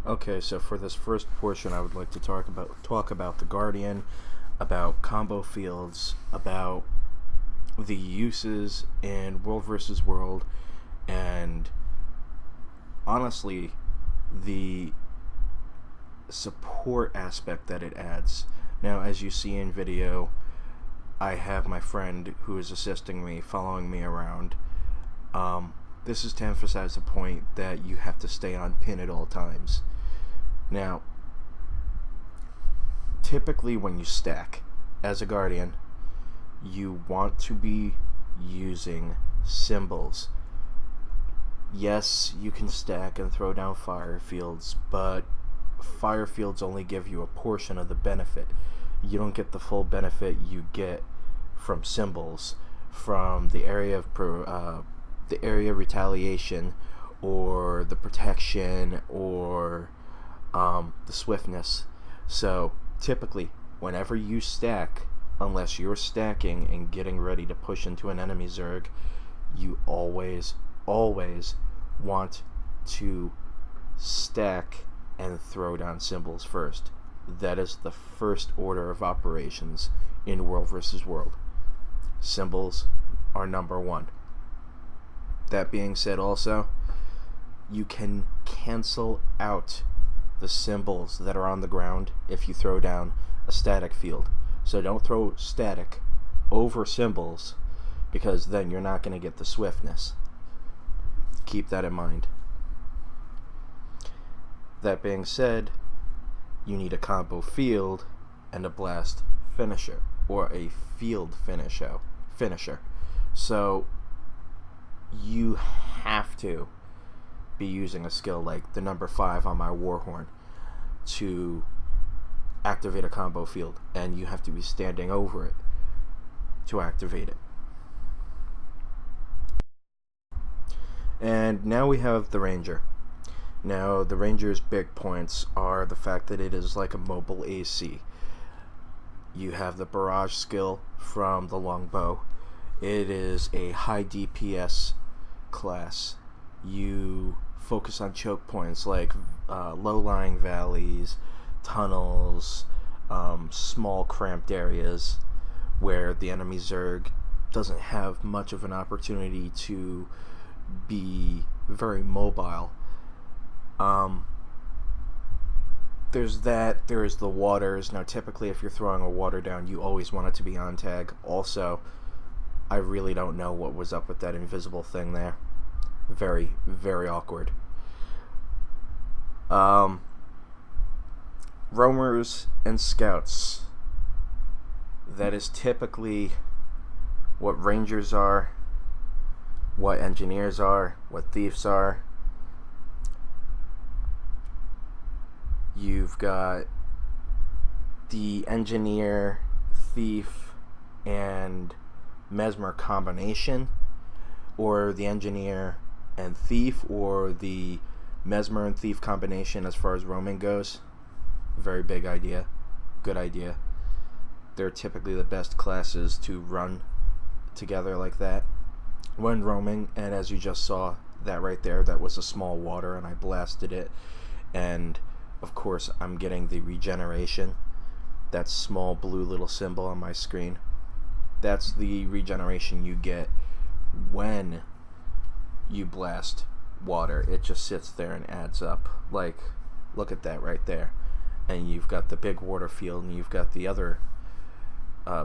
Okay, so for this first portion, I would like to talk about the Guardian, about combo fields, about the uses in World versus World, and honestly, the support aspect that it adds. Now, as you see in video, I have my friend who is assisting me, following me around. This is to emphasize the point that you have to stay on pin at all times. Now, typically when you stack as a Guardian, you want to be using symbols. Yes, you can stack and throw down fire fields, but fire fields only give you a portion of the benefit. You don't get the full benefit you get from symbols, from the area of retaliation, or the protection, or the swiftness. So typically, whenever you stack, unless you're stacking and getting ready to push into an enemy Zerg, you always want to stack and throw down symbols first. That is the first order of operations in World versus World. Symbols are number one. That being said, also, you can cancel out the symbols that are on the ground if you throw down a static field. So don't throw static over symbols, because then you're not going to get the swiftness. Keep that in mind. That being said, you need a combo field and a blast finisher, or a field finisher. So you have to be using a skill like the number 5 on my Warhorn to activate a combo field, and you have to be standing over it to activate it. And now we have the Ranger. Now, the Ranger's big points are the fact that it is like a mobile AC. You have the barrage skill from the longbow. It is a high DPS class. You focus on choke points like low-lying valleys, tunnels, small cramped areas where the enemy Zerg doesn't have much of an opportunity to be very mobile. There's that. There's the waters. Now, typically, if you're throwing a water down, you always want it to be on tag. Also, I really don't know what was up with that invisible thing there. Very, very awkward. Roamers and scouts. That is typically what Rangers are, what engineers are, what thieves are. You've got the engineer, thief, and mesmer combination, or the engineer and thief, or the mesmer and thief combination as far as roaming goes. Very big idea. Good idea. They're typically the best classes to run together like that when roaming. And as you just saw, that right there, that was a small water, and I blasted it, and of course I'm getting the regeneration. That small blue little symbol on my screen, that's the regeneration you get when you blast water. It just sits there and adds up. Like, look at that right there. And you've got the big water field, and you've got the other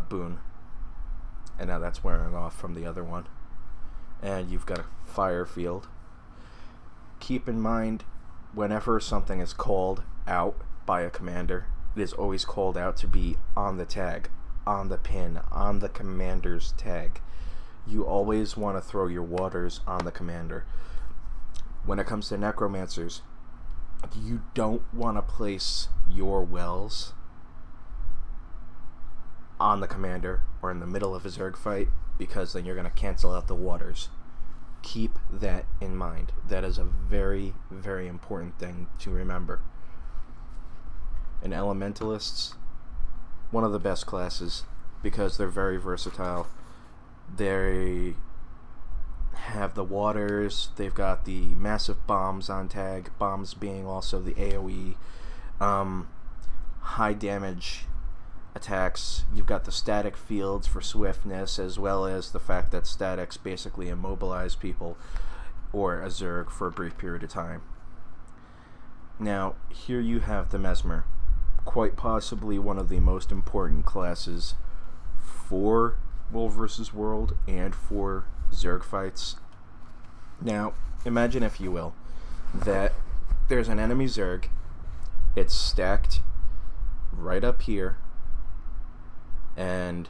boon, and now that's wearing off from the other one. And you've got a fire field. Keep in mind, whenever something is called out by a commander, it is always called out to be on the tag, on the pin, on the commander's tag. You always want to throw your waters on the commander. When it comes to necromancers, you don't want to place your wells on the commander or in the middle of a Zerg fight, because then you're going to cancel out the waters. Keep that in mind. That is a very, very important thing to remember. And Elementalists, one of the best classes, because they're very versatile. They have the waters. They've got the massive bombs on tag. Bombs being also the AoE. High damage attacks. You've got the static fields for swiftness, as well as the fact that statics basically immobilize people or a Zerg for a brief period of time. Now, here you have the Mesmer, quite possibly one of the most important classes for World vs. World and for Zerg fights. Now, imagine, if you will, that there's an enemy Zerg. It's stacked right up here, and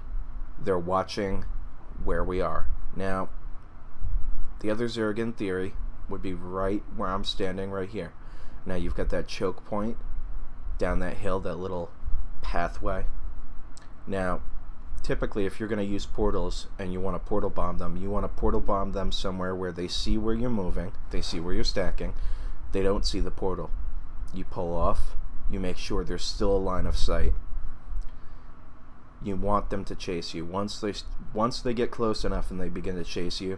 they're watching where we are. Now, the other Zerg, in theory, would be right where I'm standing right here. Now, you've got that choke point down that hill, that little pathway. Now, typically, if you're going to use portals and you want to portal bomb them, you want to portal bomb them somewhere where they see where you're moving, they see where you're stacking, they don't see the portal. You pull off, you make sure there's still a line of sight. You want them to chase you. Once they get close enough and they begin to chase you,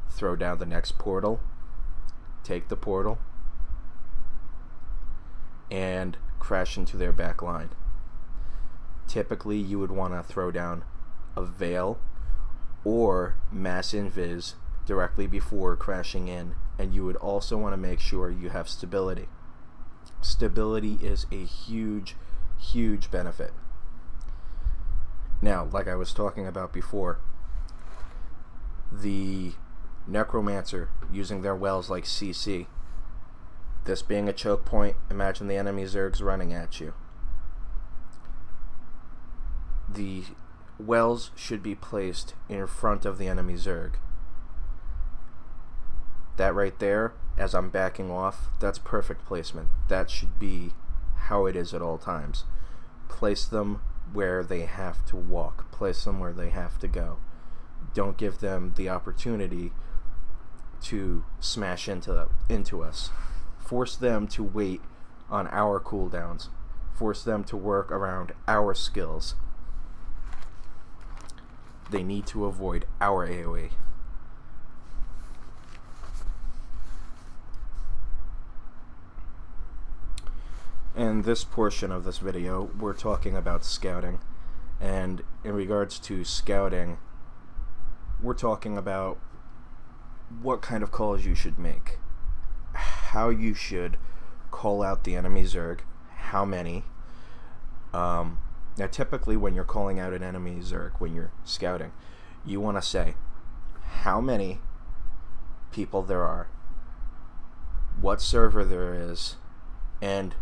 throw down the next portal, take the portal, and crash into their back line. Typically, you would want to throw down a Veil or Mass Invis directly before crashing in, and you would also want to make sure you have stability. Stability is a huge, huge benefit. Now, like I was talking about before, the Necromancer using their wells like CC, this being a choke point, imagine the enemy Zergs running at you. The wells should be placed in front of the enemy Zerg. That right there, as I'm backing off, that's perfect placement. That should be how it is at all times. Place them where they have to walk. Place them where they have to go. Don't give them the opportunity to smash into us. Force them to wait on our cooldowns. Force them to work around our skills. They need to avoid our AoE. In this portion of this video, we're talking about scouting. And in regards to scouting, we're talking about what kind of calls you should make, how you should call out the enemy Zerg, how many. Now, typically when you're calling out an enemy Zerg, when you're scouting, you want to say how many people there are, what server there is, and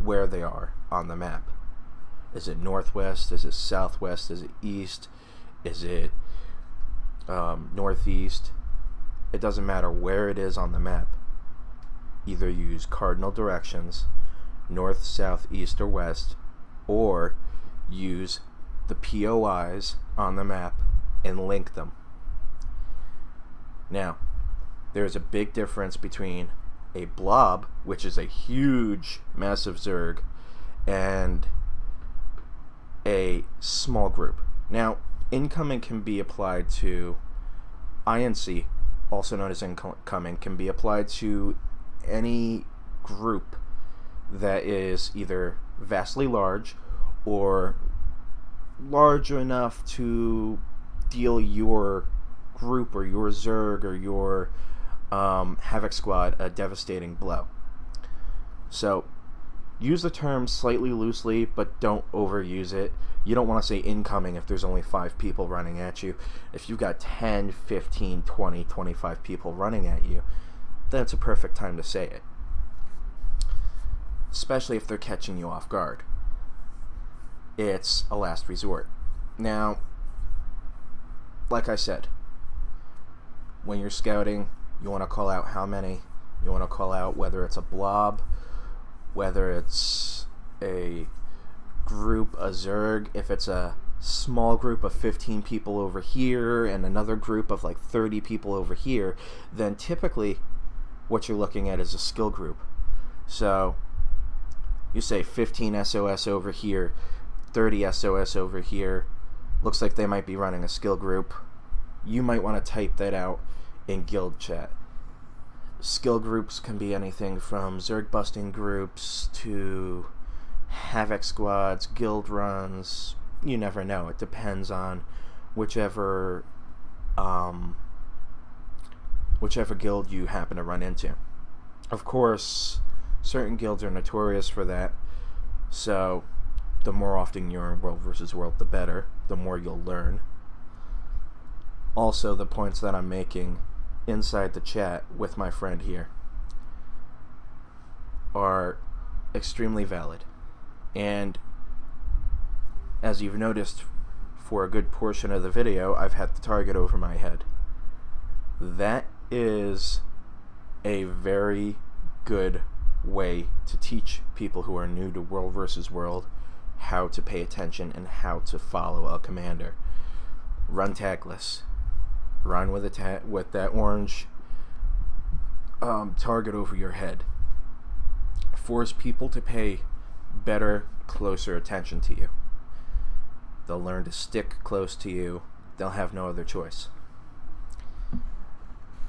where they are on the map. Is it northwest? Is it southwest? Is it east? Is it northeast? It doesn't matter where it is on the map. Either use cardinal directions, north, south, east, or west, or use the POIs on the map and link them. Now, there's a big difference between a blob, which is a huge, massive Zerg, and a small group. Now, incoming can be applied to INC, also known as incoming, can be applied to any group that is either vastly large or large enough to deal your group or your Zerg or your Havoc Squad a devastating blow. So use the term slightly loosely, but don't overuse it. You don't want to say incoming if there's only 5 people running at you. If you've got 10, 15, 20, 25 people running at you, then it's a perfect time to say it. Especially if they're catching you off guard. It's a last resort. Now, like I said, when you're scouting, you want to call out how many. You want to call out whether it's a blob, whether it's a group, a Zerg. If it's a small group of 15 people over here and another group of like 30 people over here, then typically what you're looking at is a skill group. So you say 15 SOS over here, 30 SOS over here. Looks like they might be running a skill group. You might want to type that out in guild chat. Skill groups can be anything from Zerg busting groups to Havoc squads, guild runs. You never know. It depends on whichever guild you happen to run into. Of course, certain guilds are notorious for that, so the more often you're in World vs. World, the better, the more you'll learn. Also, the points that I'm making inside the chat with my friend here are extremely valid. And as you've noticed, for a good portion of the video, I've had the target over my head. That is a very good way to teach people who are new to World vs. World how to pay attention and how to follow a commander. Run tagless. Run with that orange target over your head. Force people to pay better, closer attention to you. They'll learn to stick close to you. They'll have no other choice.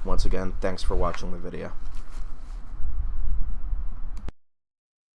Once again, thanks for watching the video.